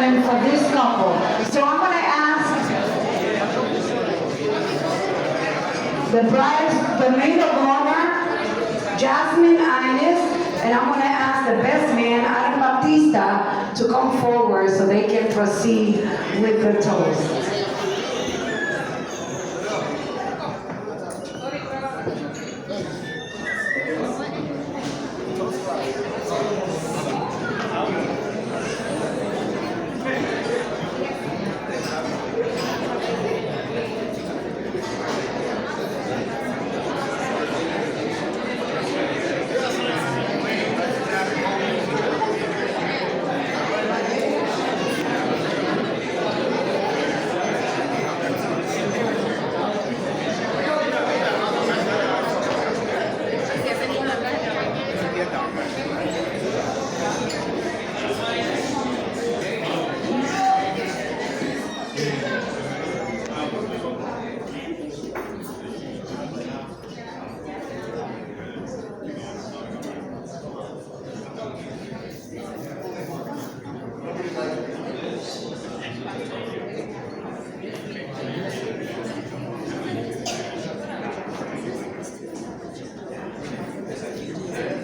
moment for this couple. So I'm going to ask the bride, the maid of honor, Jasmine Ines, and I'm going to ask the best man, Adam Baptista, to come forward so they can proceed with the toast.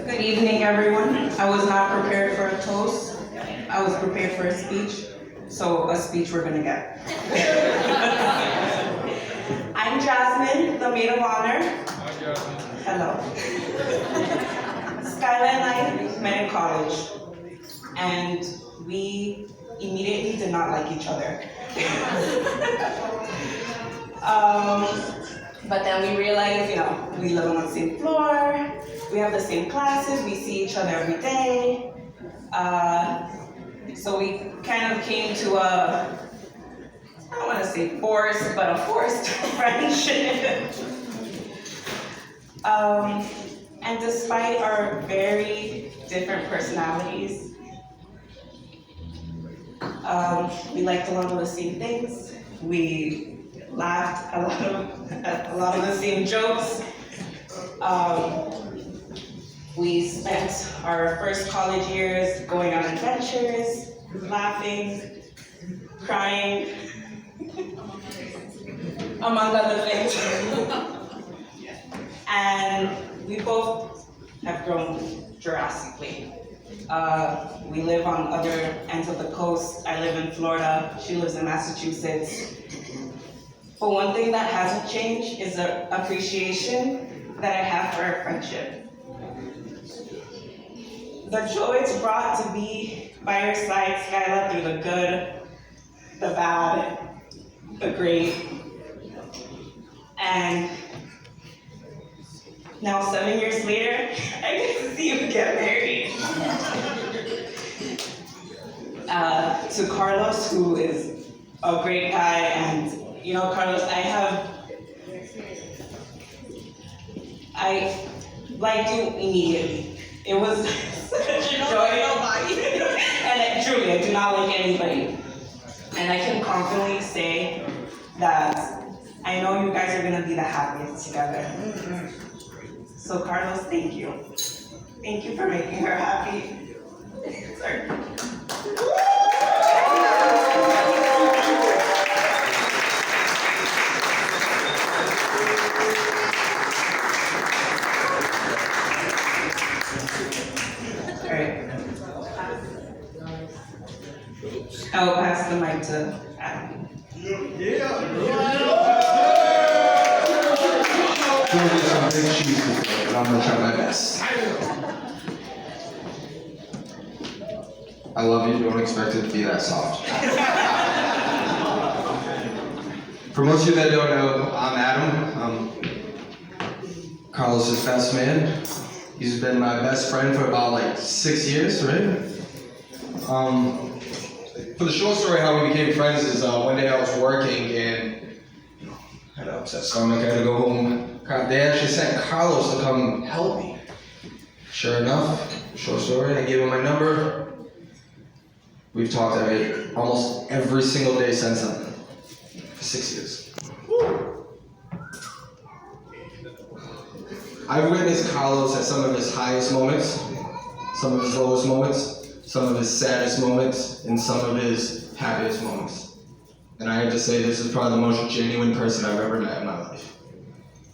Good evening, everyone. I was not prepared for a toast. I was prepared for a speech, so a speech we're gonna get. I'm Jasmine, the maid of honor. Hi, Jasmine. Hello. Skylar and I met in college, and we immediately did not like each other. But then we realized, we live on the same floor, we have the same classes, we see each other every day. So we kind of came to I don't want to say forced, but a forced friendship. And despite our very different personalities, we liked a lot of the same things. We laughed at a lot of the same jokes. We spent our first college years going on adventures, laughing, crying, among other things. And we both have grown drastically. We live on other ends of the coast. I live in Florida, she lives in Massachusetts. But one thing that hasn't changed is the appreciation that I have for our friendship. The joy it's brought to be by your side, Skylar, through the good, the bad, the great. And now 7 years later, I get to see you get married. To Carlos, who is a great guy, and Carlos, I liked you immediately. It was such a joy. And truly, I do not like anybody. And I can confidently say that I know you guys are gonna be the happiest together. So Carlos, thank you. Thank you for making her happy. Sorry. I will pass the mic to Adam. Some big cheese before, but I'm gonna try my best. I love you, don't expect it to be that soft. For most of you that don't know, I'm Adam. I'm Carlos's best man. He's been my best friend for about 6 years, right? For the short story, how we became friends is one day I was working and I had an upset stomach, I had to go home. They actually sent Carlos to come help me. Sure enough, short story, I gave him my number. We've talked almost every single day since then, for 6 years. I've witnessed Carlos at some of his highest moments, some of his lowest moments, some of his saddest moments, and some of his happiest moments. And I have to say, this is probably the most genuine person I've ever met in my life.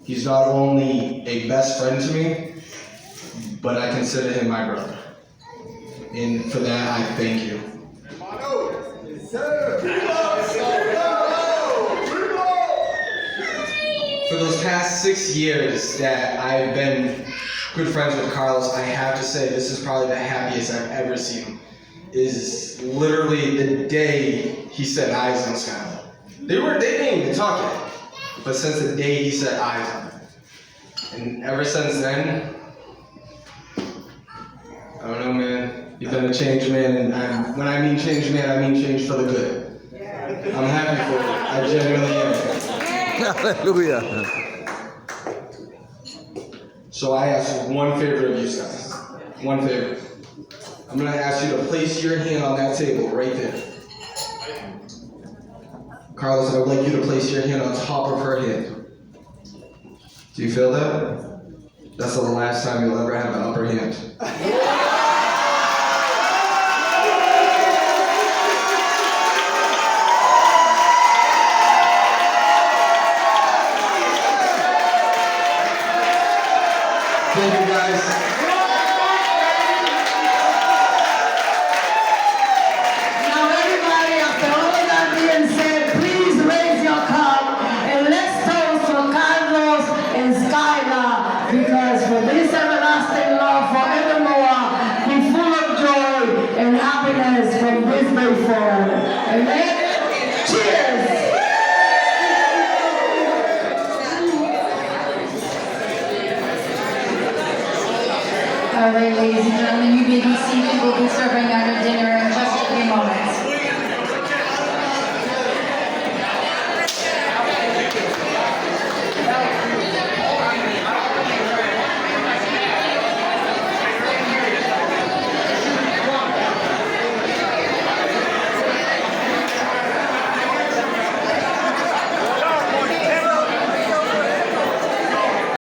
He's not only a best friend to me, but I consider him my brother. And for that, I thank you. For those past 6 years that I've been good friends with Carlos, I have to say this is probably the happiest I've ever seen him. Is literally the day he set eyes on Skylar. They didn't even talk yet, but since the day he set eyes on her. And ever since then, I don't know, man. You've been a changed man, and when I mean changed man, I mean changed for the good. I'm happy for you. I genuinely am. Hallelujah. So I ask one favor of you guys. One favor. I'm gonna ask you to place your hand on that table right there. Carlos, I would like you to place your hand on top of her hand. Do you feel that? That's the last time you'll ever have an upper hand. Thank you guys. Now everybody, after all of that being said, please raise your cup and let's toast for Carlos and Skylar, because for this everlasting love forevermore be full of joy and happiness from this day forward. Amen? Cheers! All right, ladies and gentlemen, you may be seated. We'll be serving our dinner